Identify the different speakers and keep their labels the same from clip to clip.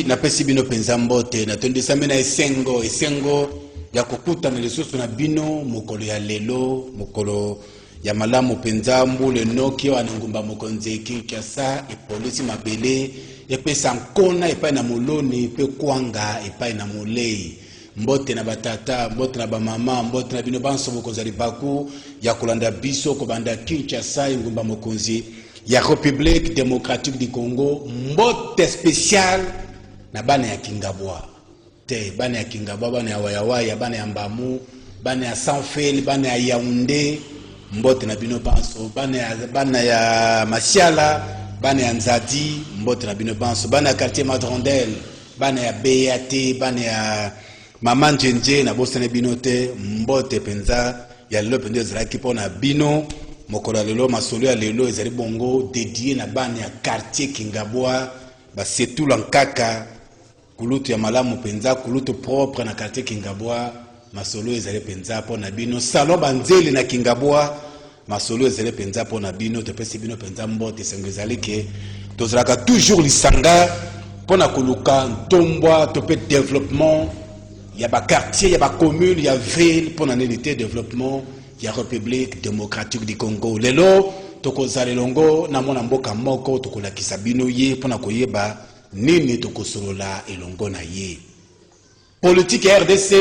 Speaker 1: napesi bino penza mbote natondisa mena esengo ya kokuta na lisusu na bino mokolo ya lelo mokolo ya malamu penza mbule noki wa ngumba mokonzi Kinshasa epolisi mabele epesa nkona epai na moloni pe kwanga epai na molei mbote na batata mbote na bamama mbote na bino banso mokonzi libaku ya kolanda biso kobanda Kinshasa ngumba mokonzi ya République démocratique du Congo mbote spécial na bana ya Kingabwa te bana ya Kingabwa bana ya Wayawaya bana ya Mbamu bana ya Sanfel bana ya Yaoundé mbote na bino banso bana ya Masiala bana ya Nzadi mbote na bino banso bana ya quartier Madrondel bana ya BAT bana ya Mama Njenje na bosa na bino te mbote penza ya lelo penza zalaki pona bino mokola lelo masolo ya lelo ezali bongo dédié na bana ya quartier Kingabwa ba setula nkaka kulutu ya malamu penza kulutu propre na quartier Kingabwa masolo ezali penza pona bino salon banzeli na Kingabwa masolo ezali penza pona bino te pesi bino penza mbote sengo ezali ke tozalaka toujours lisanga pona koluka ntombwa to pe développement ya ba quartier ya ba commune ya ville pona nélité développement ya République démocratique du Congo lelo tokozala longo na mona mboka moko tokolakisa bino ye pona koyeba nini tokosolola elongo na ye politique ya RDC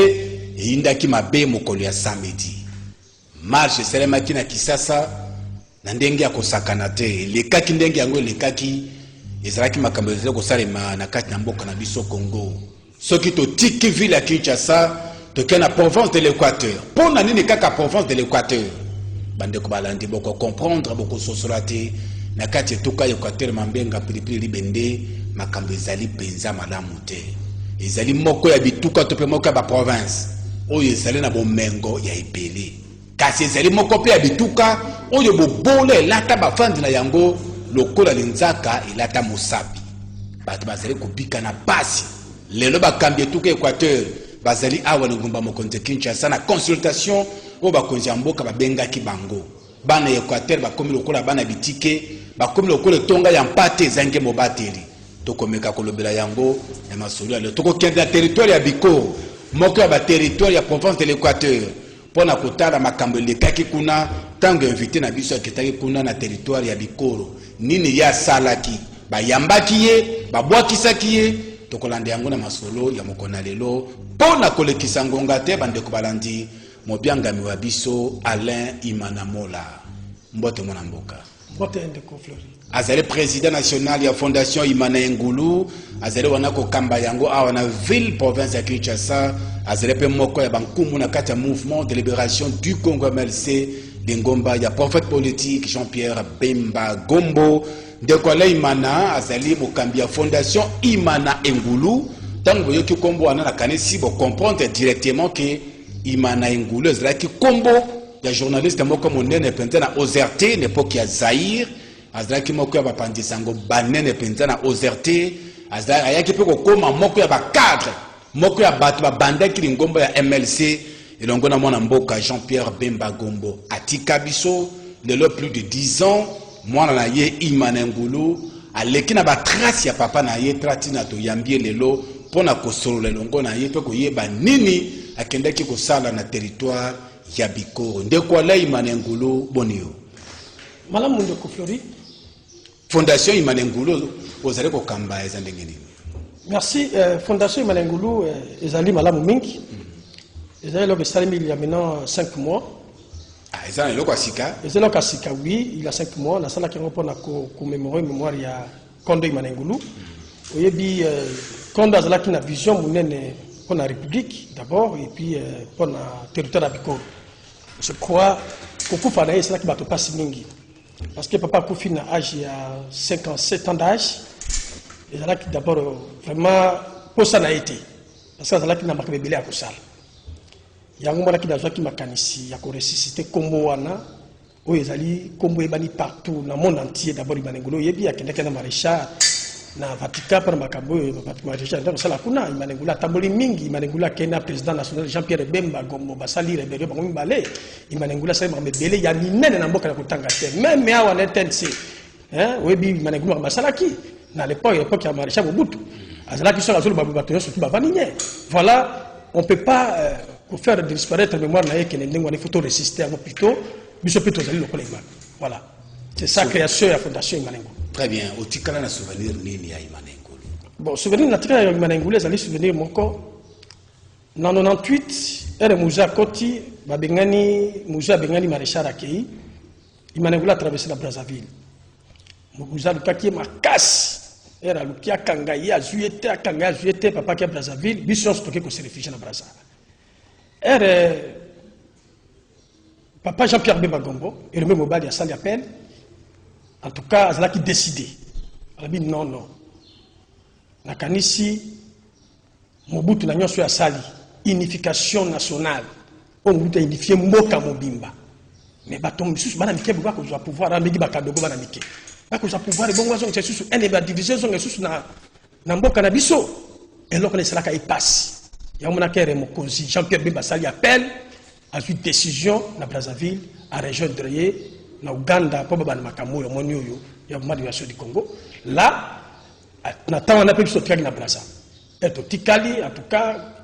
Speaker 1: indaki mabe mokolo ya samedi marche selemaki na Kisasa na ndenge ya kosakana te lekaki ndenge yango lekaki ezalaki makambo ezali kosalema na kati na mboka na biso Congo soki totiki ville ya Kinshasa toke na province de l'Équateur pona nini kaka province de l'Équateur bande ko balandi boko comprendre boko sosola te na kati etuka Équateur mambenga pilipili libende makambo ezali penza malamu te ezali moko ya bituka to pe moko ya ba province oyo ezali na bomengo ya ebele kasi ezali moko pe ya bituka oyo bobole lata bafandi na yango lokola linzaka ilata mosapi bato bazali kubika na pasi lelo bakambi etuka Équateur bazali awa na ngumba mokonzi Kinshasa na consultation o bakonzi mboka babengaki bango bana Équateur bakomi lokola bana bitike bakomi lokola tonga ya mpate zange mobateli tokomeka kolobela yango na masolo ya lelo tokokenda territoire ya Bikoro moko ya ba territoire ya province de l'Équateur pona kotala makambo lekaki kuna tango invité na biso akitaki kuna na territoire ya Bikoro nini ya salaki bayambaki ye babwakisaki ye tokolanda yango na masolo ya mokona lelo pona kolekisa ngonga te bandeko balandi mobiangami wa biso Alain Imanamola mbote mwana mboka
Speaker 2: mbote ndeko Flori
Speaker 1: azali président national ya fondation Imana Ngulu azali wana ko kamba yango awa na ville province ya Kinshasa azali pe moko ya bankumu na kati ya mouvement de libération du Congo MLC Dengomba ya prophète politique Jean-Pierre Bemba Gombo ndeko Alain Imana azali mokambi ya fondation Imana Ngulu tango yoki kombo wana na kanisi bo comprendre directement que Imana Ngulu azali kombo ya journaliste moko monene penza na OZRT n'époque ya Zaire azalaki moko ya bapandisango banene penza na OZRT ayaki pe kokoma moko ya bacadre moko ya bato babandaki lingombo ya MLC elongo na mwana mboka Jean-Pierre Bemba Gombo atika biso lelo plus de 10 ans mwana na ye Imana Ngulu aleki na batrace ya papa na ye trati na toyambie lelo pona kosolola elongo na ye pe koyeba nini akendaki kosala na territoire ya Bikoro ndeko Alain Imana Ngulu bonio
Speaker 2: malamu ndeko Flori
Speaker 1: fondation Imana Ngulu ozali ko kamba ezandenge nini
Speaker 2: merci fondation Imana Ngulu ezali malamu mingi ezali lo besalimi il y a maintenant 5 mois
Speaker 1: ezali lo kwasika
Speaker 2: ezali kasika oui il y a 5 mois na sala kingo pona ko commémorer mémoire ya Kondo Imana Ngulu oyebi Kondo azalaki na vision munene pour la République d'abord et puis pour le territoire d'Abiko. Je crois que pour faire ça, c'est là qui va passer mingi. Parce que papa Koufi n'a âge il y a 57 ans d'âge. Et c'est là qui d'abord vraiment pour ça n'a été. Parce que c'est là qui n'a pas bébé à Koussal. Il y a un moment qui n'a pas qui m'a canissi, il y a qu'on ressuscité Kombo Wana, où ils allaient Kombo Ebani partout dans le monde entier. D'abord il m'a négolo, il y a quelqu'un qui maréchal. Na Vatican par makambo maréchal donc ça la kuna Imana Ngulu tamboli mingi Imana Ngulu kena président national Jean-Pierre Bemba Gombo basali rebelio bango mbale Imana Ngulu sa mbele ya minene na mboka na kutanga te même awa na TNC webi Imana Ngulu basalaki na l'époque ya maréchal Mobutu Voilà, on ne peut pas faire disparaître la mémoire, il faut résister à plutôt. Voilà, c'est sa création et la fondation Imanengo.
Speaker 1: Très bien, au Tikala, un souvenir nini à Imanengo.
Speaker 2: Bon, souvenir naturel à Imanengo, les allez souvenir mon corps. En 98, elle est Moussa Koti, Moussa Bengani Maréchal Akei, Imanengo a traversé la Brazzaville. Moussa Lukaki ma casse. Era Lukia Kangaïa, Zuete, papa qui est Brazzaville, Bisson stocké qu'on se réfugie dans Brazzaville. Era papa Jean-Pierre Bemagombo, et le même Obadi a sali appel. En tout cas, c'est là qui décidé. Elle a dit non. Nakanisi, Mobutu n'a pas sali. Unification nationale. On veut unifier Moka Mobimba. Mais baton, je suis pas pouvoir, pouvoir, Amedi Bakadogo Banamike. Pas que ça pouvoir, bon, c'est sous un des divisions, c'est sous Nambo Canabiso. Et là, c'est là qu'il passe. Il y a un monarque, Jean-Pierre Bemba Sali appelle à une décision dans Brazzaville, à rejoindre na Ouganda, pour Baba Makamu, il y a une modification du Congo. Là, on attend un appel sur le triangle de Brazza. Et au Tikali, en tout cas,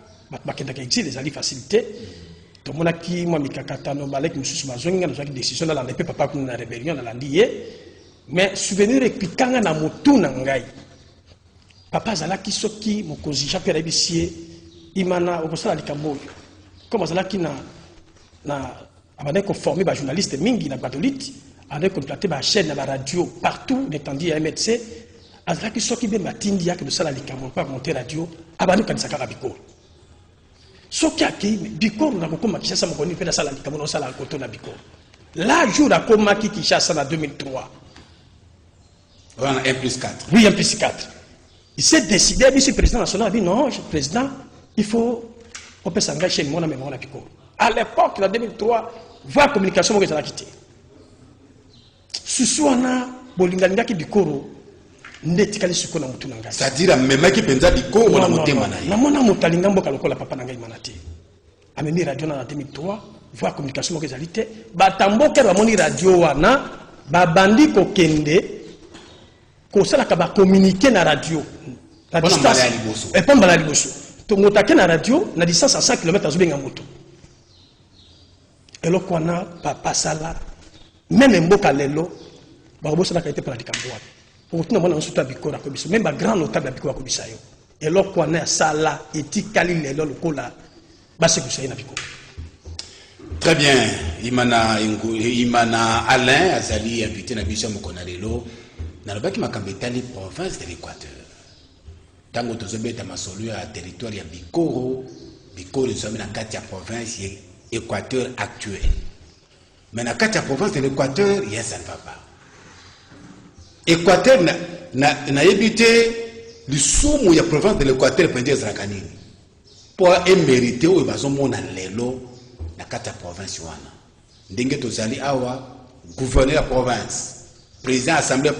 Speaker 2: les alliés facilités. Tout le monde qui m'a mis Kakatano, Balek, M. Soumazong, nous avons une décision dans la papa pour une rébellion dans l'Andié. Mais souvenir et puis quand on a moto nangai, papa Zalaki Soki, mon cousin Jean-Pierre Abissier, Imana, Okosala Likamoyo. Comme Zalaki a formé des journalistes Mingi, na Badolite, a contracté des chaînes, des radios partout, l'étendue à MDC. Zalaki Soki, ben Matindia, que le Sala Likamoyo, pas monter radio, Abanu Kanisakara Bikor. Soki a qui, Bikor, on a beaucoup de Kishasa, mon connu, fait la Sala Likamoyo, Sala Koto na Bikor. Là, jour à Komaki Kishasa en 2003.
Speaker 1: On a 1+4.
Speaker 2: Oui, 1+4. Il s'est décidé, il est président national, il a dit non, président, il faut, on peut s'engager chez moi dans mémoire. À l'époque, en 2003, voir la communication, on a quitté. Susuana, Bolingalinga qui du Koro, n'etikali suko na mutu nanga.
Speaker 1: C'est-à-dire, même qui pensa du Koro, na mutu manaï.
Speaker 2: Na mona mutalinga mboka lokola papa nanga imanate. Ameni radio en 2003, voir la communication, on a quitté. Batambo kera moni radio wana, babandi kokende. Kosala kaba communiquer na radio. La distance. Et pas mal à liboso. To motake na radio, na distance à 100 km azubi nga moto. Et là, on a papa sala. Même mboka lelo, ba boso na kaité pour la dikamboa. Pour tout le monde on souta bikora ko biso. Même ba grand notable bikora ko bisayo. Et là, on a sala etikali lelo lokola ba se kusayi na bikora.
Speaker 1: Très bien. Imana Alain azali invité na biso mokona lelo. Nalobaki makambetali province de l'Équateur. Tango tozobeta masolo ya territoire ya Bikoro ezomi na kati ya province ya Équateur actuel. Mais na kati ya province de l'Équateur, il y a ça ne va pas. Équateur na yebité le sumu ya province de l'Équateur pour dire zakanini. Pour émériter ou bazomona lelo na kati ya province wana. Ndenge tozali awa gouverneur de la province. Président de l'Assemblée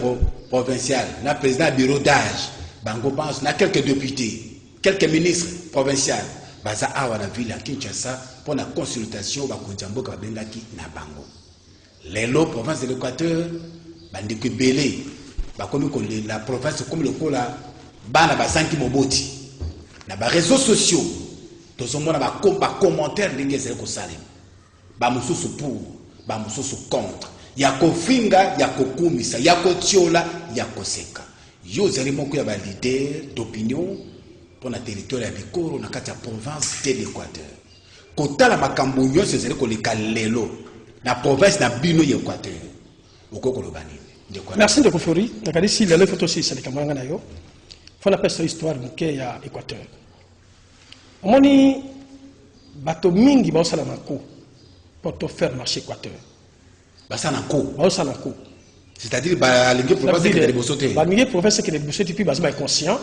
Speaker 1: provinciale, le président du bureau d'âge, Bango pense, il y a quelques députés, quelques ministres provinciaux, Baza Awa la ville à Kinshasa pour la consultation, Bakunjambo Kabengaki na Bango. Les lots province de l'Équateur, Bandiki Belé, la province comme le Kola, Bana Basanki Moboti, na ba réseaux sociaux, tous on a ba commentaire d'Ingézé Kosalem, Bamususu pour, Bamususu contre. Yako finga, yako kumisa, yako tiola, yako seka. Yo zali moko ya ba leader d'opinion pour la territoire ya Bikoro na kati ya province de l'Équateur. Kota la makambo nyonso zali ko lekalelo na province na bino ya Équateur. Okoko lobani.
Speaker 2: Merci de Kofori. Nakadi si lelo photo si salika mwanga na yo. Fona pesa histoire muke ya Équateur. Omoni bato mingi ba osala mako pour te faire marcher Équateur.
Speaker 1: C'est-à-dire que les provinces qui sont bosoté.
Speaker 2: Les provinces qui sont bosoté puis sont conscients.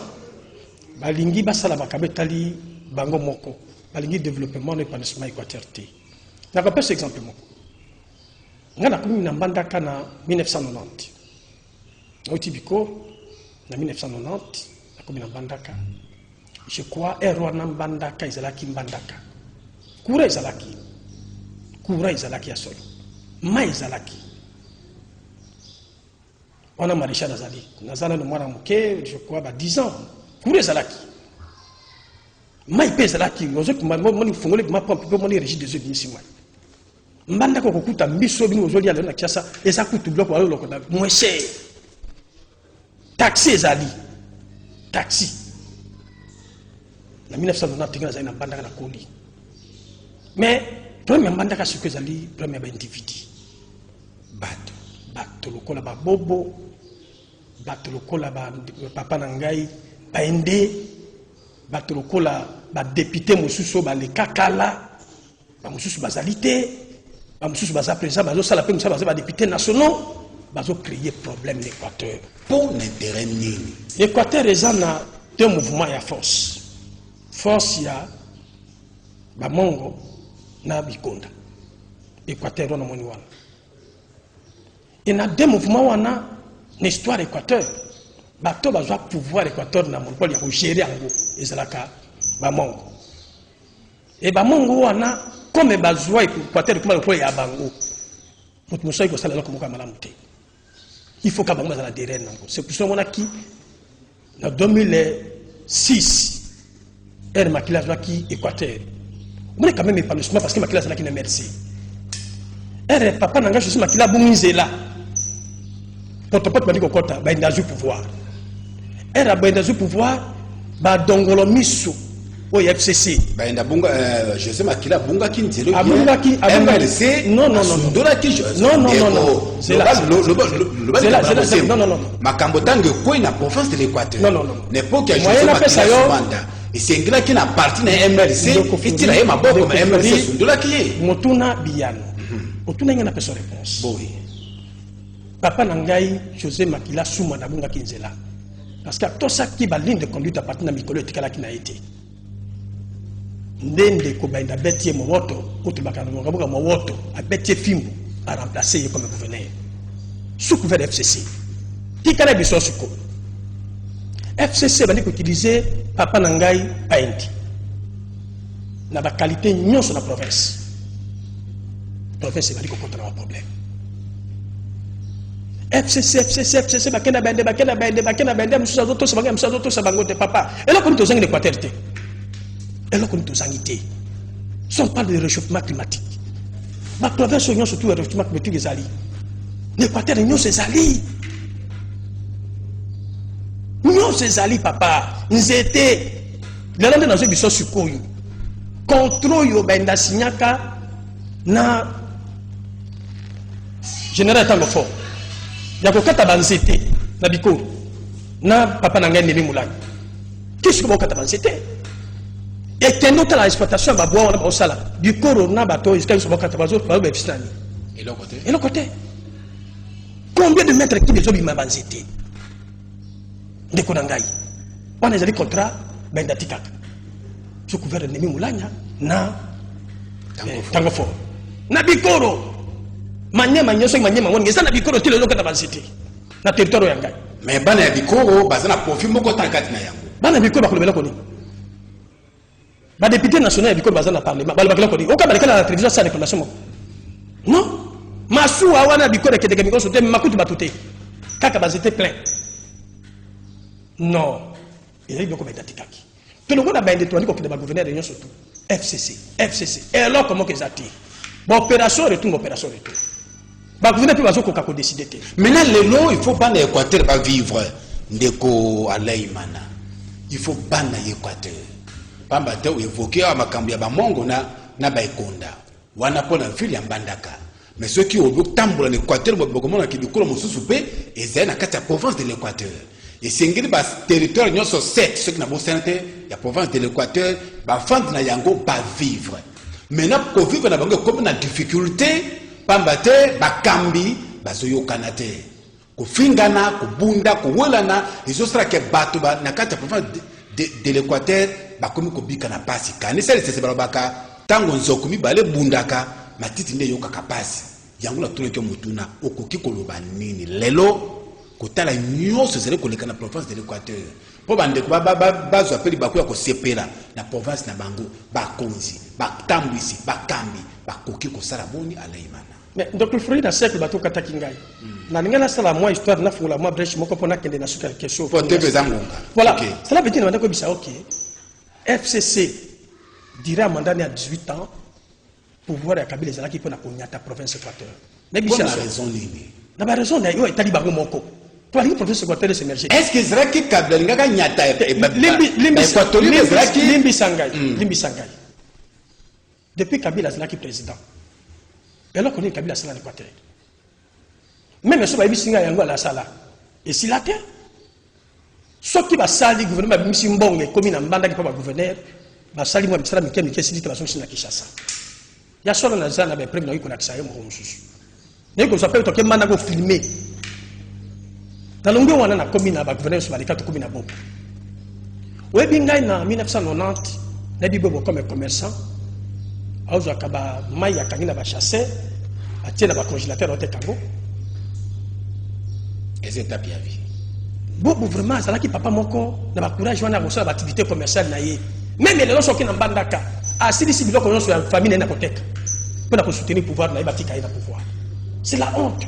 Speaker 2: Les basala bakabetali bango moko. Les développement et épanouissement Équateur. Je vais pas cet exemple. On a connu Mbandaka en 1990. Au Tibiko, en 1990, on a connu Mbandaka. Je crois que Mbandaka Izalaki Mbandaka. Koura Izalaki. Koura Izalaki Asolo. Maïzalaki. On a Maréchal Azali. Nazala de Mouaramouké, je crois, 10 ans. courant ezalaki mai pe ezalaki ozomoni fongoli mapa mpe moni régie des eaux bimisi mai mbandaka kokuta mbiso bino ozolia lelo na Kinshasa eza kutu biloko balolokota moins cher taxi ezali taxi na 1990 ezali na mbandaka na koli mais premier mbandaka siko ezali premier individu bato lokola babobo bato lokola papa na ngai baende bato lokola badepute mosusu baleka kala bamosusu bazali te bamosusu baza président bazosala mpe mosusu baza badepute nationaux bazocréer problème l'Équateur
Speaker 1: mpo na intérêt nini
Speaker 2: l'Équateur eza na deux mouvements ya force ya bamongo na bikonda Équateur wana moni wana et na deux mouvements wana na histoire Équateur bato bazwa pouvoir Équateur na monopole ya kogérer yango ezalaka bamongo et bamongo wana comme bazwa Équateur comme monopole ya bango moto mosusu ekosala eloko moko ya malamu te il faut que bango bazala derrière nango c'est pour ça monaki na 2006 ere makila azwaki Équateur omoni quand même épanouissement parce que makila azalaki na merci ere papa nanga josi makila abungi nzela potopoto bandi kokota baenda azwi pouvoir era baenda azwi pouvoir badongolo miso oyo FCC
Speaker 1: baenda bunga José Makila bunga ki nzelo
Speaker 2: abungaki
Speaker 1: MLC
Speaker 2: non
Speaker 1: makambo tango ekoi na province de l'Équateur n'époque ya
Speaker 2: José
Speaker 1: Makila manda esengilaki na parti na MLC itila ye maboko ma MLC sundolaki ye
Speaker 2: motuna biyano otuna ngai na pesa réponse
Speaker 1: boy
Speaker 2: papa na ngai José Makila suma na bunga kinzela parce que tosaki ba ligne de conduite à partir na mikolo etikalaki na été ndende ko bainda betie mowoto utubaka na ngabuka mowoto a betie fimbo a remplacer comme gouverneur sous couvert FCC tikala biso suko FCC bandi ko utiliser papa na ngai aindi na ba qualité nyonso na province bandi ko kontra problème FCC bakena bende mususu to sabango te papa et là quand tu zangi l'Équateur te et là quand tu zangi te si on parle de réchauffement climatique ma province union surtout le réchauffement climatique ezali l'Équateur union ezali papa nzete lelande na zo biso sikoyo contrôle yo benda signaka na général tango fort ya kokata banzete na bikoro na papa na ngai nemi mulani qu'est-ce que bokata banzete et kendo ta la exploitation ba bois na osala bikoro na bato iska so bokata bazo ba bepistani
Speaker 1: et
Speaker 2: le côté combien de mètres qui besoin bima banzete ndeko na ngai wana ezali contrat benda tikaka so couvert nemi mulanya na tango fort na bikoro manyema nyoso manyema ngoni ngesa na bikoro tilo lokata basiti na territoire ya ngai
Speaker 1: mais bana ya bikoro bazana profit moko tankati na yango
Speaker 2: bana bikoro bakolobela koni ba député national ya bikoro bazana parlement balobela koni oka balekala na télévision sa déclaration moko non masu wana bikoro kedeke mikoso te makutu batute kaka bazete plein non il y a beaucoup d'attaques tout le monde a bien détourné pour que le gouverneur de surtout FCC et alors comment qu'ils attirent bon opération retour gouverneur peut pas décider.
Speaker 1: Maintenant, les lots, il faut pas l'Équateur pas vivre. Ndeko Alaimana. Il faut pas l'Équateur. Pamba te évoquer à Makambia Bamongo na Baikonda. Wana pona fili mbandaka. Mais ceux qui ont tambour en Équateur, beaucoup de qui bikolo mosusupe, et c'est na kata province de l'Équateur. Et c'est ngeli bas territoire nyo so 7 ceux qui na bosante la province de l'Équateur, ba fand na yango ba vivre. Maintenant pour vivre na bango comme na difficulté pambate bakambi bazoyokana te kofingana kobunda kowelana ezosala ke bato na kati ya province de l'Équateur bakomi kobika na pasi kanisa lesese balobaka tango nzoko mibale bundaka matiti nde yokaka pasi yango na toleki mutuna okoki koloba nini lelo kotala nyonso ezali koleka na province de l'Équateur po bandeko bazwa peli bakoya kosepela na province na bango bakonzi batambwisi bakambi bakoki kosala boni Alaimana.
Speaker 2: Mais donc le fruit d'un siècle bateau katakingai. Na ningana sala moi histoire na fungula moi brèche moko pona kende na suka question. Voilà. Cela veut dire que bisa OK. FCC dira mandat à 18 ans pouvoir ya Kabila ezala ki pona konyata province Équateur. Mais bisa
Speaker 1: la raison nini.
Speaker 2: Na ba raison na yo etali bango moko. To ali province Équateur s'émerger.
Speaker 1: Est-ce que ezala ki Kabila ngaka nyata
Speaker 2: Limbi Sangai. Depuis Kabila ezala ki président. Et alors qu'on est Kabila Sala l'Équateur. Même si on a vu Singa Yango à la Sala, et si la terre, ce qui va salir le gouvernement, même si on est comme une bande qui peut gouverner, va salir moi, Mitsala Mikel, Mikel, Sidi, Tabasson, Sina Kishasa. Il y a seulement un zan avec prévu qu'on a accès à un moment. Mais qu'on s'appelle que Manago filmé. Dans l'ongé, on a commis à gouverner sur les 4 communes à Bob. Oui, bien, en 1990, on a dit comme un commerçant. Aouzo akaba mai ya kangina ba chasser atie na ba congélateur au tekango
Speaker 1: les étapes ya vie
Speaker 2: bobo vraiment ça là qui papa moko na ba courage wana ko sala activité commerciale na ye même les gens qui na mbandaka asili si biloko nyonso ya famille na koteka pour soutenir pouvoir na ibatika ina pouvoir c'est la honte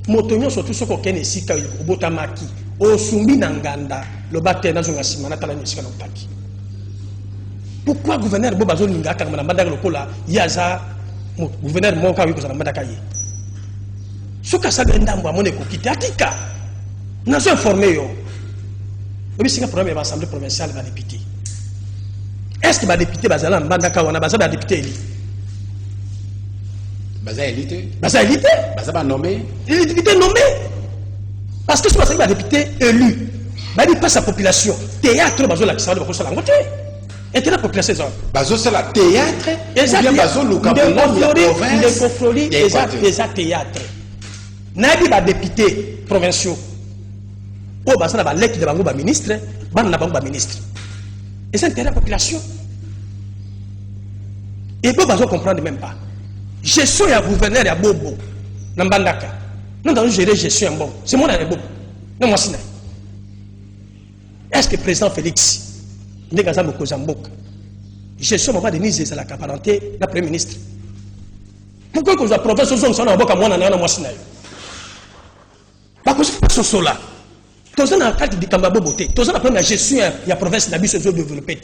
Speaker 2: moto nyonso tout ce ko kene sika obotamaki osumbi na nganda lo bate na zonga simana tala ni sika na utaki. Pourquoi le gouverneur Bobazo Ninga quand on a lokola yaza gouverneur Moka oui que ça n'a pas d'accueillir. Ce que ça vient d'ambo mon éco qui t'atika. Nous sommes informés yo. Oui c'est un problème de l'Assemblée provinciale va député. Est-ce que va député bazala mbandaka wana bazala député eli?
Speaker 1: Baza élité.
Speaker 2: Baza élité?
Speaker 1: Baza pas nommé.
Speaker 2: Il est député nommé. Parce que ce que va député élu. Bah il passe sa population. Théâtre bazola qui ça va ça la moitié. Et la population
Speaker 1: bazo c'est la théâtre ou bien bazo le
Speaker 2: conflori des théâtre nabi ba député provinciaux o bazo na ba lettre de bango ba ministre ban na bango ba ministre et c'est intérêt la population et bo bazo comprendre même pas gestion ya gouverneur ya bobo na mbandaka non dans gérer gestion bon c'est mon na bobo non moi sina est-ce que président Félix Negaza Mokozamboka. Je suis moment de Nize à la parenté la Premier ministre. Pourquoi que vous approuvez ce zone sans avocat moi na moi sina. Pas que ce soit là. Tous en cadre du Kamba Boboté, tous en la gestion la province n'a biso développé.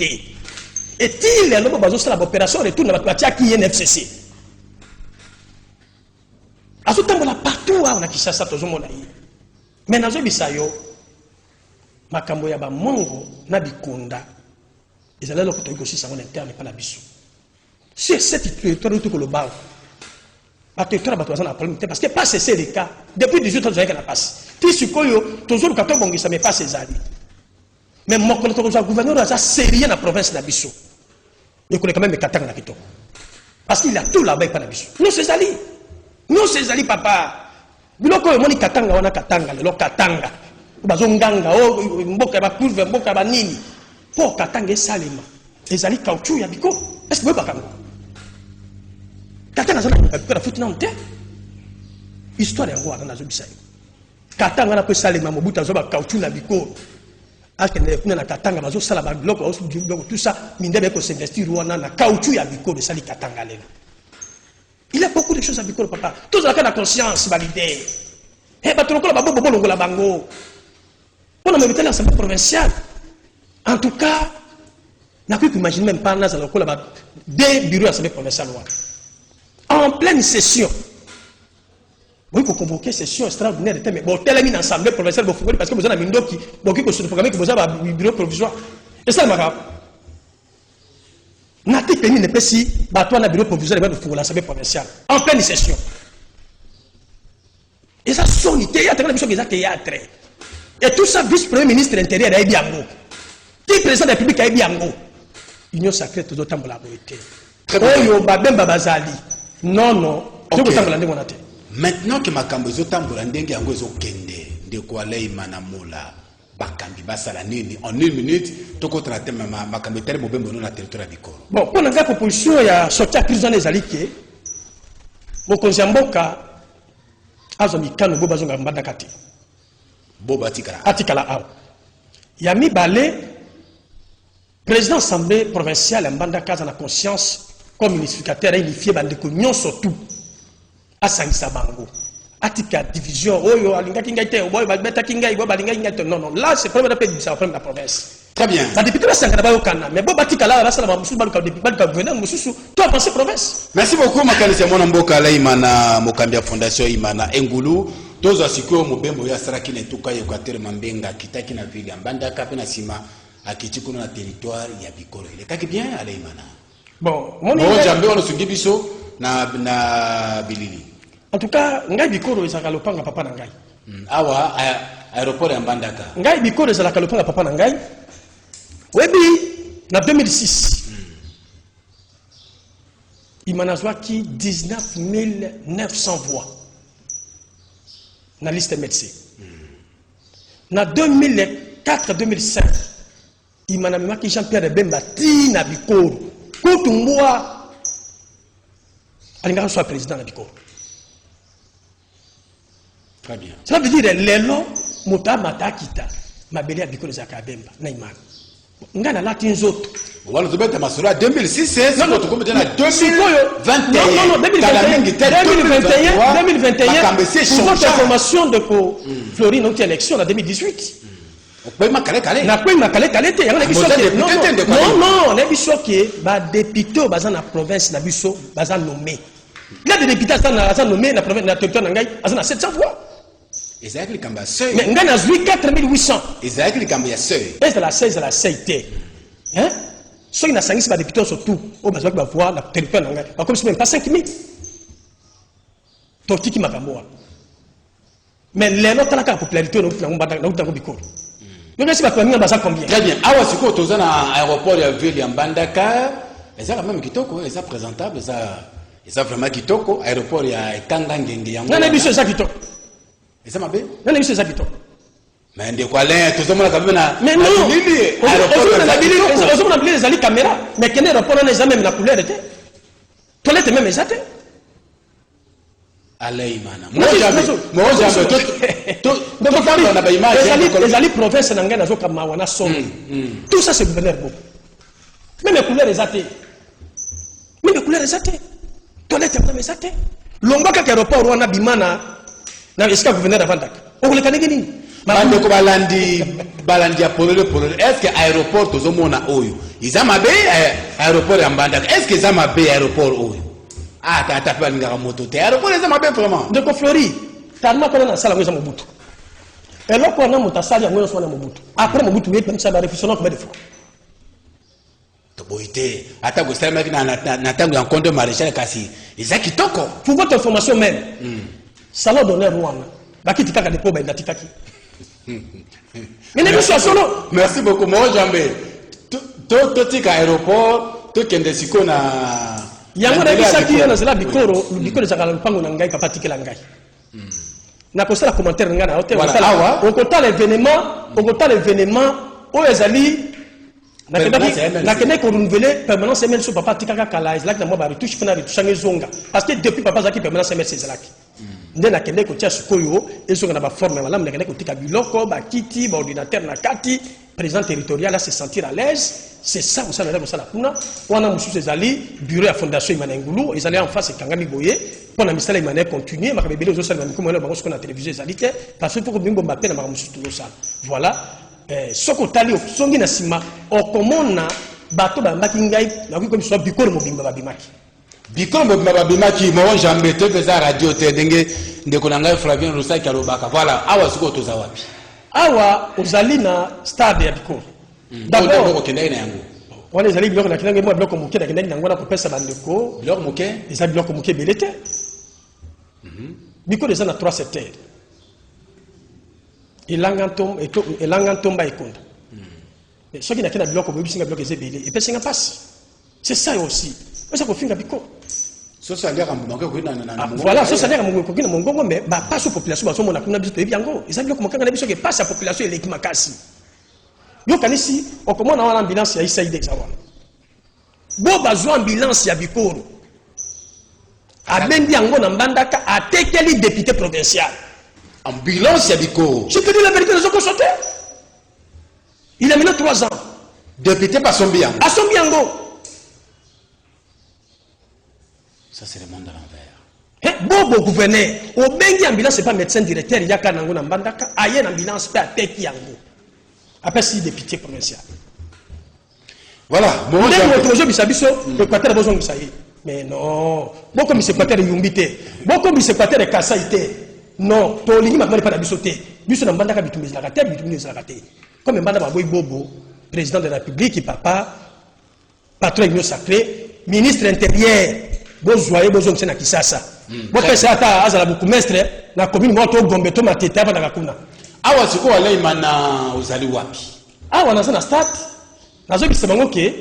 Speaker 2: Et il est le bazo la opération retour na batia qui NFCC. À ce temps là partout on a qui ça tous mon aïe. Mais nazo bisayo makambo ya ba mongo na bikonda. Ils allaient leur aussi ça en interne pas la biso. C'est cette territoire tout que le bas. La territoire batoazan a problème parce que pas cessé les cas depuis 18 ans qu'elle a passé. Puis sur koyo toujours quand on ça mais pas ces années. Mais mon gouverneur a sérieux dans la province de biso. Il connaît quand même Katanga na Kitoko. Parce qu'il a tout là-bas pas la biso. Nous c'est ali. Nous c'est ali papa. Biloko yo moni Katanga wana Katanga le Katanga. Bazonganga o mboka ba couvre mboka ba nini. Pour Katanga Salima, les alliés caoutchouc yabiko, est-ce que vous pouvez pas Katanga Salima, foutu dans terre. Histoire est en dans Zobissaï. Katanga n'a pas Salima, Mobuta Zoba caoutchouc yabiko. Alkene na Katanga, Mazo Salaba, bloc, tout ça, Mindebe ko s'investir Rwanda na caoutchouc yabiko de Sali Katanga. Il y a beaucoup de choses à Biko, papa. Tous la la conscience validée. Eh, bah, tu le connais, Babo Bongo la Bango. On a même été l'Assemblée provinciale. En tout cas, on n'a pu imaginer même pas des bureaux à l'Assemblée provinciale. En pleine session, oui, pour convoquer session extraordinaire, mais bon, tel est l'Assemblée provinciale, parce que vous avez un bureau qui se programme, que vous avez un bureau provisoire. Et ça, ma Nati Péni n'est pas si, bah, toi, un bureau provisoire, pour l'Assemblée provinciale. En pleine session. Et ça, son théâtre, théâtre. Et tout ça, vice-premier ministre de l'Intérieur, il y a bien. Qui président de la République a été Union sacrée tout autant la beauté. Non, non.
Speaker 1: Maintenant que ma cambozo tambolandenge yango zo kende de quoi lay manamola bakambi basala nini en 1 minute toko traiter ma cambetere mobembo na territoire bikoro.
Speaker 2: Bon, pour la proposition ya sortir prison les alliés mokonzi mboka azomi kanu bobazonga mbandakati.
Speaker 1: Boba tikala.
Speaker 2: Atikala aw. Ya mi balé président assemblée provinciale Mbandaka a la conscience comme unificateur et unifié bandeko nyon surtout asangisa bango. Atika division, oyo, alinga kingaite, oyo, beta kingai, oyo, balinga kingaite. Non, non, là, c'est problème de la province.
Speaker 1: Très bien.
Speaker 2: La députée la sangana ba yokana, mais bon batika là, là, ça la musu baluka député, baluka gouverneur, musu, toi avancer province.
Speaker 1: Merci beaucoup, makanisi mwana mboka la imana, mokambia fondation imana, Engulu. Tozo asiko mobembo ya saraki netuka Equateur Mambenga, kitaki na ville, Mbandaka, pe na sima, akitiko na territoire ya Bikoro. Il est bien, ala imana.
Speaker 2: Bon,
Speaker 1: mon jambe wana sungi biso na bilili.
Speaker 2: En tout cas, ngai Bikoro ezaka lopanga papa na ngai.
Speaker 1: Awa aéroport ya Mbandaka.
Speaker 2: Ngai Bikoro ezaka lopanga papa na ngai. Webi na 2006. Il m'en a qui 19 900 voix. Na liste médecin. Na 2004-2005, il m'en a qui Jean-Pierre Bemba ti na Bikoro. Kotumboa alinga soit président na Bikoro.
Speaker 1: Très bien.
Speaker 2: Cela veut dire lelo mota matakita mabeli ya Bikoro za Kabemba na imana. Ngana lati nzoto.
Speaker 1: Wala zobeta masura 2006 c'est notre comme dans 2021.
Speaker 2: Non, 2021. Pour votre information de Florine notre élection en 2018.
Speaker 1: Non,
Speaker 2: ba député baza na province na biso baza nommé. Il y a des députés qui sont nommés na province na territoire na ngai, azana 700 voix.
Speaker 1: Isaac Likamba seuil.
Speaker 2: Mais ngana zui 4800.
Speaker 1: Isaac Likamba ya seuil.
Speaker 2: Est la 16 la 7. Hein? Ceux qui n'ont pas de députés surtout, au besoin de voir la territoire na ngai. Comme si même pas 5000. Tortiki makamboa. Mais les autres la popularité na Bikoro. Donc c'est pas combien baza combien.
Speaker 1: Très bien. Awa siko tozana aéroport ya ville ya Mbandaka. Eza quand même kitoko, eza présentable, eza vraiment kitoko aéroport ya Ekanga ngenge yango.
Speaker 2: Na biso eza kitoko.
Speaker 1: Eza mabe?
Speaker 2: Na biso eza kitoko.
Speaker 1: Mais ndeko alain tozomona quand même na
Speaker 2: mais non
Speaker 1: aéroport
Speaker 2: na bilili ozomona bilili ezali caméra mais kende aéroport na eza même na couleur te. Toilette même eza te.
Speaker 1: Allez, mana. Moi, les
Speaker 2: alliés province n'angana zoka mawana son. Tout ça c'est gouverneur beau. Même les couleurs les athées. Même les couleurs les athées. Toilette même les athées. Lomba ka aéroport wana bimana na eska gouverneur avandak. On le kanenge nini?
Speaker 1: Bande ko balandi ya polele. Est-ce que aéroport tozomona oyo? Izama be aéroport ya Mbandaka. Est-ce que izama be aéroport oyo? Ah, t'as tapé à l'ingara moto. T'es aéroport, les hommes bien vraiment.
Speaker 2: Donc, Flori, t'as pas qu'on a ça, la maison Mobutu. Et là, qu'on a mon tassali, on a son Mobutu. Après Mobutu, il y a une réflexion combien de fois.
Speaker 1: Toboité, attends, vous savez, n'attendez un compte de maréchal Kassi. Ils ont quitté encore.
Speaker 2: Pour votre information même, salon d'honneur Rwanda. Baki tikaka de poba, tikaki.
Speaker 1: Merci beaucoup, moi, Jambé. Totika aéroport, to kendesiko na.
Speaker 2: Yango na bisaki na zela Bikoro, Bikoro za kala mpango na ngai papa tikela ngai. Na kosala commentaire ngana hotel on compte l'événement o ezali na kene ko renouveler permanence ML sur papa tikaka kala ezalaki na mo ba retouche fina retouche zonga parce que depuis papa zaki permanence ML ezalaki. Nde na kene ko tia sukoyo ezonga na ba forme malamu na kene ko tika biloko ba kiti ba ordinateur na kati président territorial à se sentir à l'aise. C'est ça, vous savez, ça la kuna. On a monsieur Zali, bureau à fondation Imana Ngulu, ils allaient en face et Kangami Boye. Pour la mission Imana continuer, ma bébé aux autres salles, comme on a qu'on a télévisé Zali, parce que pour que nous m'appelle à monsieur tout ça. Voilà. Ce qu'on t'a dit, son guinasima, au common bateau Bakingai, n'a vu comme soit Bikoro Mobimba Babimaki.
Speaker 1: Bikoro Mobimba Babimaki, moi jamais te faisais radio, te dengue, de Konanga Flavien Roussaï Kalobaka. Voilà, awa suko to zawapi. Awa,
Speaker 2: Ozali na stade ya Bikoro.
Speaker 1: D'abord,
Speaker 2: on les alliés blocs na kinanga moi bloc moké na kinanga ngwana ko pesa bandeko
Speaker 1: bloc moké
Speaker 2: les alliés bloc moké belete biko des na 3 secteurs elangantom ba ekonda mais ceux qui na kina bloc ko bisinga bloc ezebele et pesa nga passe c'est ça aussi ça ko finga biko
Speaker 1: so ça ndeka mbongo ko na
Speaker 2: voilà so ça ndeka mbongo ko kina mbongo mais ba passe population ba so mona kuna biso ebiango les alliés bloc moké na biso ke passe la population et l'équipe makasi. Yo kanisi okomona wana ambulance ya Isaide Zawana. Bo bazwa ambulance ya Bikoro. Abendi yango na Mbandaka atekeli député provincial.
Speaker 1: Ambulance ya Bikoro.
Speaker 2: Je te dis la vérité, les autres sauté. Il a maintenant 3 ans.
Speaker 1: Député pas son bien.
Speaker 2: À son biango.
Speaker 1: Ça c'est le monde de l'envers.
Speaker 2: Bobo gouverneur, au bengi ambulance c'est pas médecin directeur, il y a qu'un ango n'ambandaka, aïe ambulance pas teki yango. Après si député provincial.
Speaker 1: Voilà,
Speaker 2: bon je bisabiso, Équateur besoin de ça. Mais non, beaucoup de secrétaires de Yumbité, beaucoup de secrétaires de Kassaïté. Non, Tolini m'a pas d'abisoté. Biso n'ambandaka bitumiz la gâté, bitumiz la gâté. Comme Mbanda Baboy Bobo, président de la République, papa, patron de sacré, ministre intérieur, besoin de na Kisasa. Bon, c'est à Azala Bourgmestre, la commune Moto Gombeto Mateta dans la Kuna.
Speaker 1: Awa siko wale imana uzali wapi?
Speaker 2: Awa na sana start. Nazo bisebango ke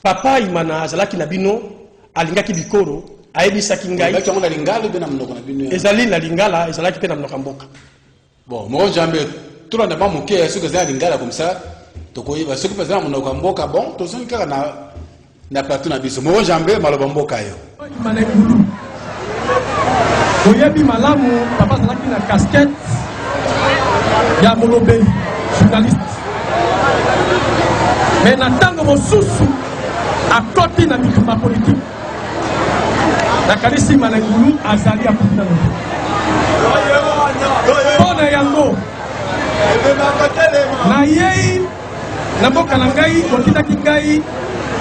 Speaker 2: papa imana azalaki na bino alingaki bikoro ayebisa kingai.
Speaker 1: Baki ngona lingala bena mnoko na bino.
Speaker 2: Ezali na lingala ezalaki pe na mnoka mboka.
Speaker 1: Bon, mo jambe tout le monde muke siko za lingala comme ça. Tokoyiba siko pe za mnoka mboka bon, tozongi kaka na plateau na biso. Mo jambe maloba mboka yo.
Speaker 2: Oyebi malamu papa azalaki na casquette ya molobeli journaliste. Mais na tango mosusu akoti na mikuma politique. Na kanisi Malengulu azali akoti na moto. Bona yango. Na yei na boka na ngai okitaki ngai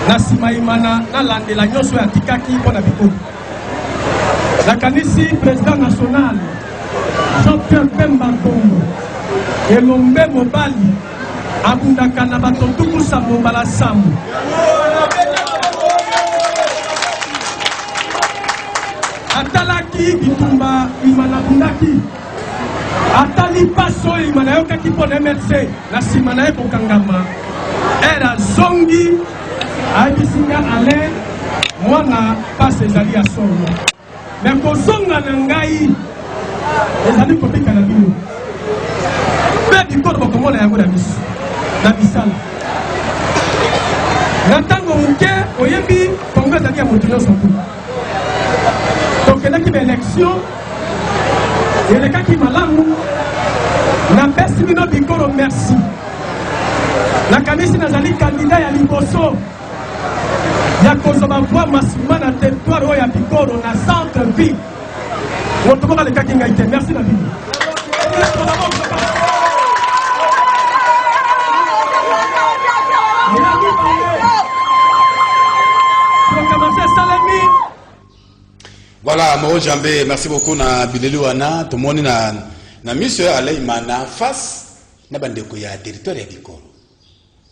Speaker 2: na simaimana na landela nyoso ya tikaki mpona bikolo. La kanisi président national Jean-Pierre Bemba Congo elombe mobali abundaka na bato tuku sambo mbala sambo atalaki bitumba imana bundaki atali paso imana yokaki mpona MRC na nsima na ye kokangama era zongi ayebisinga ale mwana pasi ezali ya solo me kozonga na ngai ezali kobika na bino mpe bikolo bakomona yango na biso na bisala na ntango moke oyebi kongo ezali ya moto nyonso tu tokendaki baélection elekaki malamu napesi bino bikolo merci nakanisi nazali kandida ya liboso ya kozwa voix masima na territoire oyo ya bikolo na centre ville moto moko alekaki ngai te merci na bino
Speaker 1: Voilà, Moro Jambe, merci beaucoup na Bileli wana, tout le monde na monsieur Alain Mana face na bandeko ya territoire ya bikolo.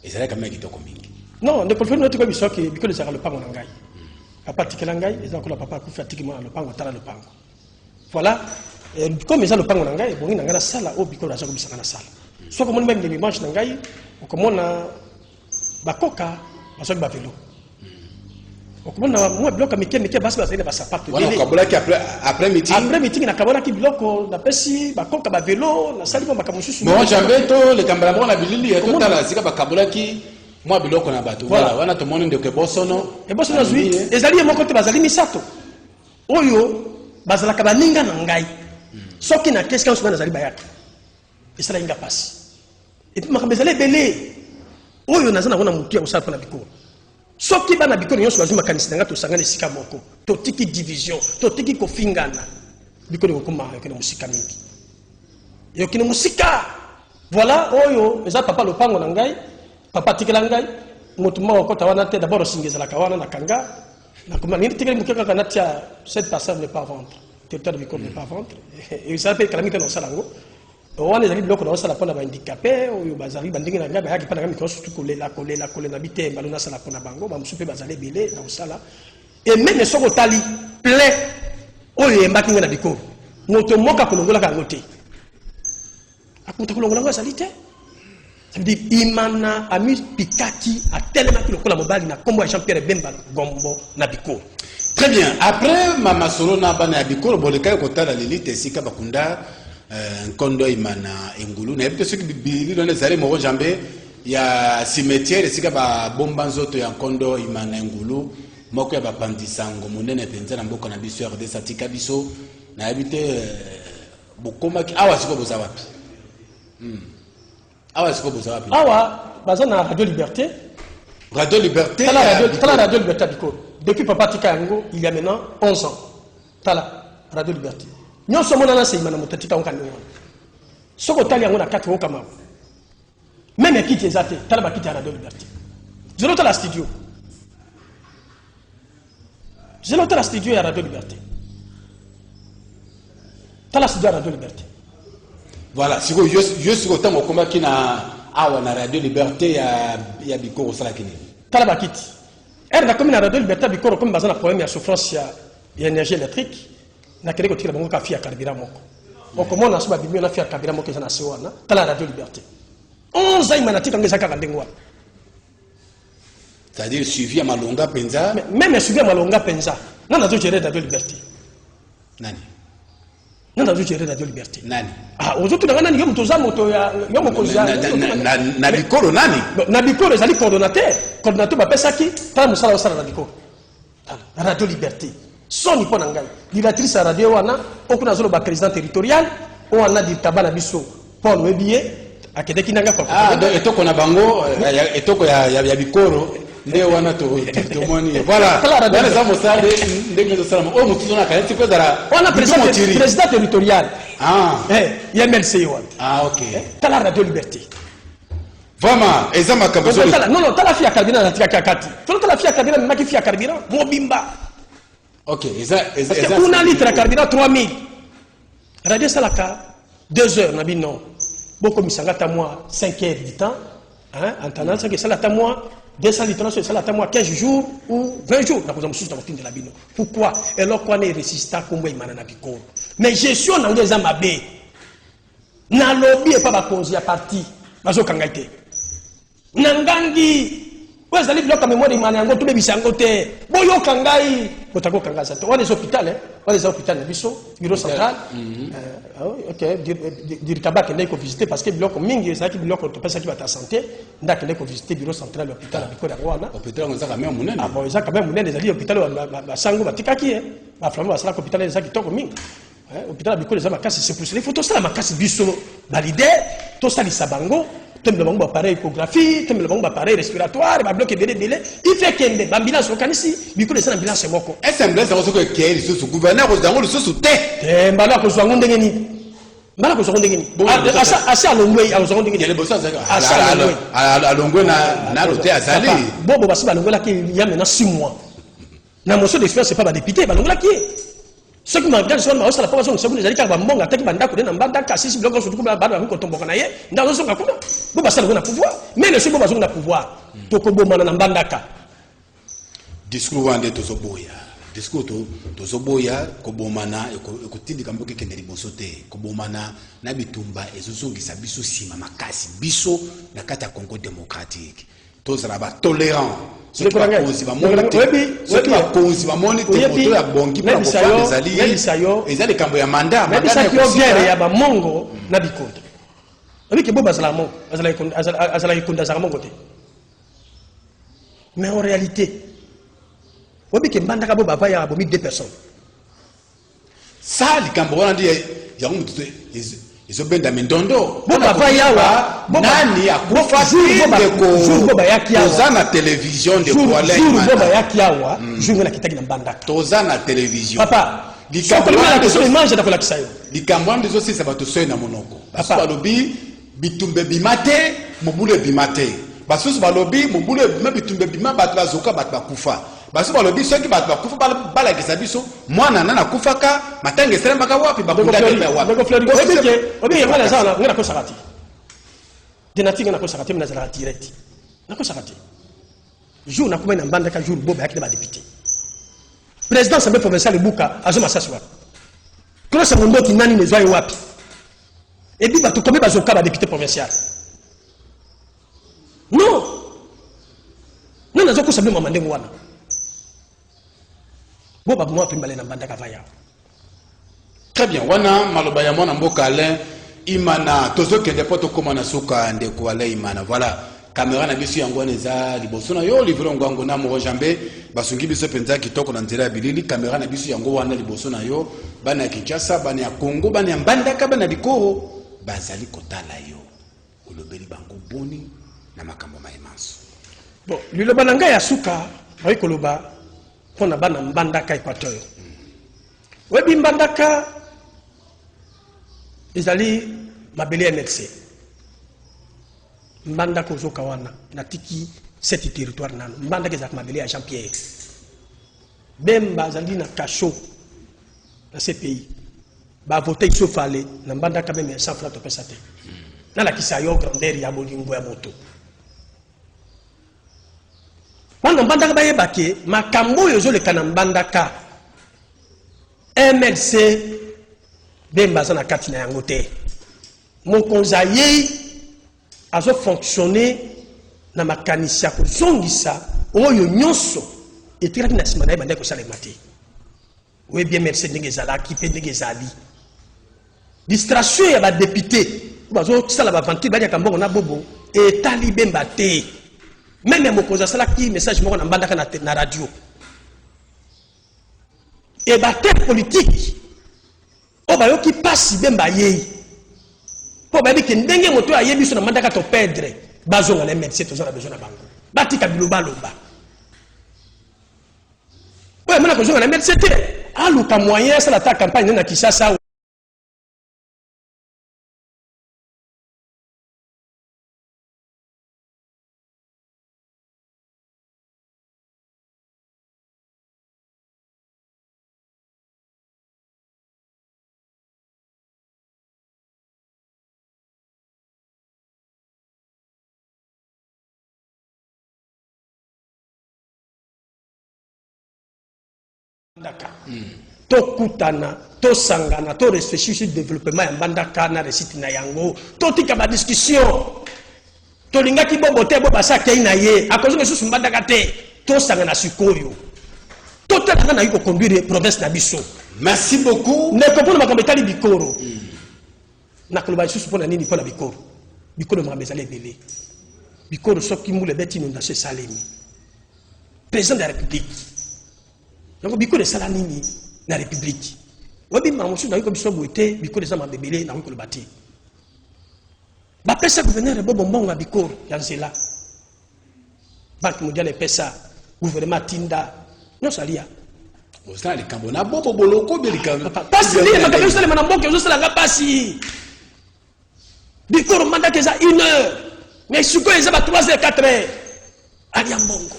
Speaker 1: Et c'est là quand même kitoko mingi.
Speaker 2: Non, ne peut pas nous dire que bikolo sera le pango ngai. Papa tikelangai, et donc le papa ku fatiki mo le pango tala le pango. Voilà, comme ça le pango ngai, bon ngana sala o bikolo aza ko bisanga na sala. So comme même les dimanche ngai, on commande bakoka, baso ba vélo. Comment moi bloc à Mickey basi basi na sapato.
Speaker 1: Voilà, kabula ki après meeting.
Speaker 2: Après meeting na kabona ki bloc na pesi ba koka ba vélo na sali ba kamususu.
Speaker 1: Moi jambe to le kambala mo na bilili ya totala sika ba kabula ki moi biloko na bato. Voilà, wana to moni ndeke bosono.
Speaker 2: E bosono zui, ezali mo kote bazali misato. Oyo bazala ka baninga na ngai. Soki na qu'est-ce qu'on se bazali bayaka. Esala inga passe. Et puis makambezale belé. Oyo nazana kona mutu ya usala na bikolo. Soki bana bikolo nyonso bazuma kanisi nga to sangana sika moko to tiki division to tiki kofingana bikolo ko ma ke musika mingi yo kine musika voilà oyo eza papa lopango na ngai papa tikela ngai motuma ko tawana te d'abord singezala kawana na kanga na kuma ni tikela mukeka kana tia cette personne ne pas vendre territoire bikolo ne pas vendre et ça fait calamité dans salango wana ezali biloko na osala mpona bahandicapé oyo bazali bandenge na ngai bayaki mpa na ngai mikolo surtout kolela na bitemba lo nasala mpona bango bamosusu mpe bazali ebele na kosala e meme soki otali plein oyo eyembaki ngai na bikolo moto moko akolongolaka yango te akomuta kolongola yango azali te ça veut dire imana ami pikaki atelemaki lokola mobali na nkombo ya Jean-Pierre Bemba Gombo na bikolo.
Speaker 1: Très bien, après mama solo na bana ya bikolo boleka kotala lelite esika bakunda nkondo imana engulu na ebite soki bibili dans les arrêts Moro Jambe ya cimetière esika ba bomba nzoto ya nkondo imana engulu moko ya bapandisango monene penza na mboka na biso RD satika biso na ebite bokomaki awa siko boza wapi awa siko boza wapi
Speaker 2: awa baza na Radio Liberté
Speaker 1: Radio Liberté
Speaker 2: tala Radio Liberté bikolo depuis papa tika yango il y a maintenant 11 ans tala radio liberté nyo somo na se imana motatita onka ndongo soko tali yango na 4 okama même kiti ezate tala ba kiti radio liberté je note la studio ya radio liberté tala studio ya radio liberté
Speaker 1: voilà siko yo siko tango komba kina awa na radio liberté ya bikoro sala kini
Speaker 2: tala ba kiti na comme na radio liberté bikoro comme bazana problème ya souffrance ya énergie électrique na kele ko tira bango ka fia carburant moko comment on a suba bimio na fia carburant moko na sewana tala radio liberté 11 ans manatika ngeza ka ndengwa
Speaker 1: c'est-à-dire suivi à malonga penza
Speaker 2: même suivi à malonga penza nana zo gérer radio liberté
Speaker 1: nani
Speaker 2: nana zo gérer radio liberté
Speaker 1: nani
Speaker 2: ozotu ngana ni yo mutoza moto ya yo mokozi
Speaker 1: na bikoro nani
Speaker 2: na bikoro ezali coordonnateur ba pesaki tala musala osala na bikoro radio liberté soni pona ngai directrice radio wana okuna zolo ba président territorial wana di tabana biso Paul Webiye akedeki nanga kwa
Speaker 1: donc etoko na bango etoko ya bikoro nde wana to moni voilà wana za mosade ndenge zo salama o mutu na kaleti ko dara
Speaker 2: wana président territorial MLC wana
Speaker 1: OK
Speaker 2: tala radio liberté
Speaker 1: vraiment ezama kambozo
Speaker 2: non tala fia kabina na tika kakati tala fia kabina maki fia carburant mobimba
Speaker 1: OK
Speaker 2: una litre carburant 3000 radio salaka 2 heures na bino beaucoup misangata moi 5 heures du temps en tendance que ça la moi 200 litres ça la moi 15 jours ou 20 jours na koza mususu na kotinda la bino pourquoi et là quoi ne résista kombo imana na bikoro mais gestion na ngeza mabe na lobby et pas ba konzi à parti bazo kangaite nangangi wazali bloka memoire imana yango to bebisango te boyo kangai botako kangaza to wana hôpital wana hôpital na biso bureau central OK dire kabak ndai ko visiter parce que bloka mingi ça qui bloka to pesa ki bata santé ndaka ndai ko visiter bureau central hôpital na bikora wana
Speaker 1: hôpital ngeza ka même munene
Speaker 2: bon ça quand même munene ezali hôpital ba sango batikaki ba flamme ba sala hôpital ezali kitoko mingi hôpital bikora za makasi c'est pour ça il faut to sala makasi biso valider to sala sabango tembe bango appareil échographie tembe bango appareil respiratoire ba bloquer belé il fait kende ambulance okanisi bikole sana ambulance moko
Speaker 1: SMS ça ko ke sous gouverneur ko zango sous te
Speaker 2: mbala ko zwango ndenge ni mbala ko zwango ndenge ni asa alongwe azwango ndenge ni
Speaker 1: yale bosa asa alongwe na roté azali
Speaker 2: bobo basi balongwe la ki ya maintenant 6 mois na motion d'expérience c'est pas ba député balongwe la ki ce qui m'a dit c'est que la formation c'est que les alika ba mbonga teki banda ko na mbanda ka sisi bloco surtout ba ba ko tomboka na ye ndazo songa kuna bo ba sala na pouvoir mais le sebo ba zonga na pouvoir to ko bomana na mbanda ka
Speaker 1: discours wande to zoboya discours to zoboya ko bomana ko tindika mboke kende liboso te ko bomana na bitumba ezozongisa biso sima makasi biso na kata Congo démocratique to zala ba tolérant ce qui va causer va moniter moto ya bongi pour pouvoir les alliés et ça les cambo ya mandat
Speaker 2: ya ba mongo na bikoto avec bo bazalamo azala ikonda za mongo te mais en réalité obi ke mbanda ka bo baba ya bo 2 personnes
Speaker 1: ça les cambo wana ndi ya mutu ils ont benda mendondo
Speaker 2: bo baba yawa
Speaker 1: nani akufa
Speaker 2: jour bo bayaki yawa
Speaker 1: toza na télévision de Kuala
Speaker 2: jour bo bayaki yawa jour na kitaki na mbanda
Speaker 1: toza na télévision
Speaker 2: papa likambo na so image da kola kisayo
Speaker 1: likambo ndizo sisa bato soye na monoko baso balobi bitumbe bimate mobule bimate baso balobi mobule bitumbe bimate bato bazoka bato bakufa baso balobi soki bato bakufa bala kisa biso mwana nana kufaka matanga eselema ka wapi bakunda beta wapi
Speaker 2: obi yala sana ngena ko sakati dinati ngena ko sakati mna zala direct na ko sakati jour na kuma na mbanda ka jour boba yakide ba député président assemblée provinciale buka azoma saswa kono sa mondo kinani ne zwa wapi et bi bato komé bazoka ba député provincial non non nazo ko sabé mama ndengo wana boba moi pimbale na mbanda ka vaya
Speaker 1: très bien wana maloba ya mwana mboka Alain imana tozo kende poto koma na suka ndeko Alain imana voilà caméra na biso yango neza liboso na yo livre ngongo na mo jambe basungi biso penza kitoko na nzela bilili caméra na biso yango wana liboso na yo bana ya Kinshasa bana ya Congo bana ya Mbandaka bana Bikoro bazali kotala yo olobeli bango boni na makambo maemanso
Speaker 2: bon liloba nanga ya suka ay koloba pona bana Mbandaka Équateur Webi Mbandaka, ils allaient m'appeler MLC. Mbandaka aux Okawana, Natiki, 7 territoires. Mbandaka, ils allaient m'appeler à Jean-Pierre. Bemba, ils allaient na Cachot, dans ces pays. Bah, voter, il faut fallait, Mbandaka, même 100 francs de pesate. Dans la Kisayo, grandeur, Yabolingo, Yamoto. Quand Mbandaka ba yebake, makambo yozo le kanambandaka. MLC Bemba zana kati na yango te. Mon konzaye azo fonctionner na makanisi ya kozongisa oyo nyonso etikaki na nsima na ye bande kosalema te. Oye bien MLC ndenge ezalaki mpe ndenge ezali. Distraction ya badepute bazosala baventure baliaka mbongo na bobo etali Bemba te. Même mokonzi asalaki message moko na Mbandaka na radio. Et bataille politique. O ba yoki pasi Bemba yei. Po ba biki ndenge moto ayebi so na Mbandaka to perdre. Bazonga na MLC to zona besoin na bango. Batika biloba loba. Ouais, mana ko zonga na MLC te. Aluka moyen ça la ta campagne na Kinshasa. To kutana, to sangana, to réfléchir sur le développement ya Mbandaka na réussite na yango, to tika ba discussion. To lingaki bobo te boba sa kei na ye, akozo mesusu Mbandaka te, to sangana sikoyo. To tala na yiko conduire province na biso.
Speaker 1: Merci beaucoup.
Speaker 2: Ne kopona makambo etali Bikoro. Na koloba susu pona nini pona Bikoro. Bikoro makambo ezali ebele. Bikoro soki mule beti inondation salemi. Président de la République. Donc Bikoro esala nini na République. Wabi mamusu na yiko biso boete Bikoro ezama bebele na yiko lobati. Ba pesa gouverneur bobo mbonga Bikoro ya nzela. Banque mondiale pesa gouvernement tinda no salia.
Speaker 1: Osala likambo na bobo boloko be likambo.
Speaker 2: Pasi ni makambo sala mana mboke osala nga pasi. Bikoro Mbandaka eza 1 heure. Mais suko eza ba 3 heures 4 heures. Alia mbongo.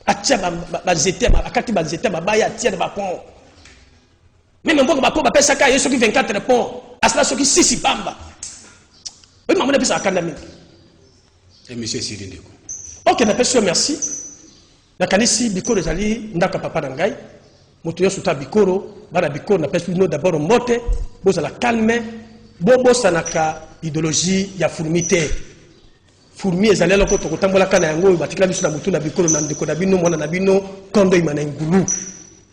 Speaker 2: Atia bazete akati bazete babaya atia de bapon. Même mbongo bapo ba pesa ka yeso ki 24 pont. Asla soki 6 pamba. Oui, maman a pesa akanda mingi.
Speaker 1: Et monsieur Sirindeko.
Speaker 2: OK, na pesa merci. Na kanisi Bikoro ezali ndaka papa na ngai. Moto yo suta Bikoro, bana Bikoro na pesa no d'abord mbote, boza la calme, bobo sanaka idéologie ya fourmité. Fourmi ezali loko to kotambola kana yango batikala biso na mutu na Bikoro na ndeko na bino mwana na bino kondo imana ngulu.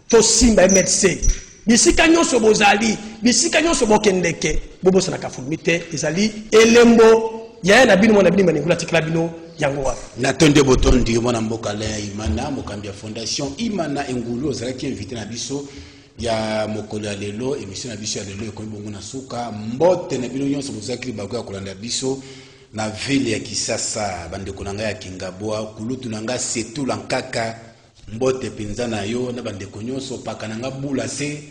Speaker 2: To simba MLC. Bisika nyonso bozali, bisika nyonso bokendeke, bobo sanaka fourmité ezali elembo ya na bino mwana bino imana tikala bino yango wa.
Speaker 1: Na tonde botondi mwana mboka le imana mokambia fondation imana ngulu ozalaki invité na biso ya mokolo ya lelo émission na biso ya lelo ekomi bongo na suka mbote na bino nyonso bozalaki bako ya kolanda biso na ville ya Kisasa bandeko na ngai ya Kingabwa kulutu na ngai setu lankaka mbote penza na yo na bandeko nyonso paka na ngai bula se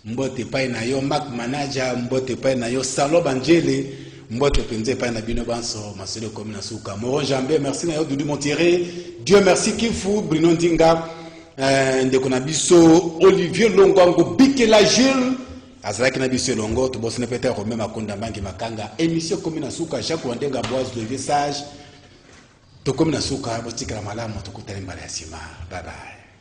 Speaker 1: mbote pai na yo Mac manager mbote pai na yo Salo Banjele mbote penza pai na bino banso masolo comme na suka Moron Jambe merci na yo Dudu Monterrey Dieu merci Kifu Bruno Ndinga ndeko na biso Olivier Longwango Bikela Jules azalaki na biso longo to bosne peut-être même akonda bangi makanga émission comme na suka Jacques Wandenga Boise le message to comme na suka botikala malamu to kutali mbala ya sima bye bye.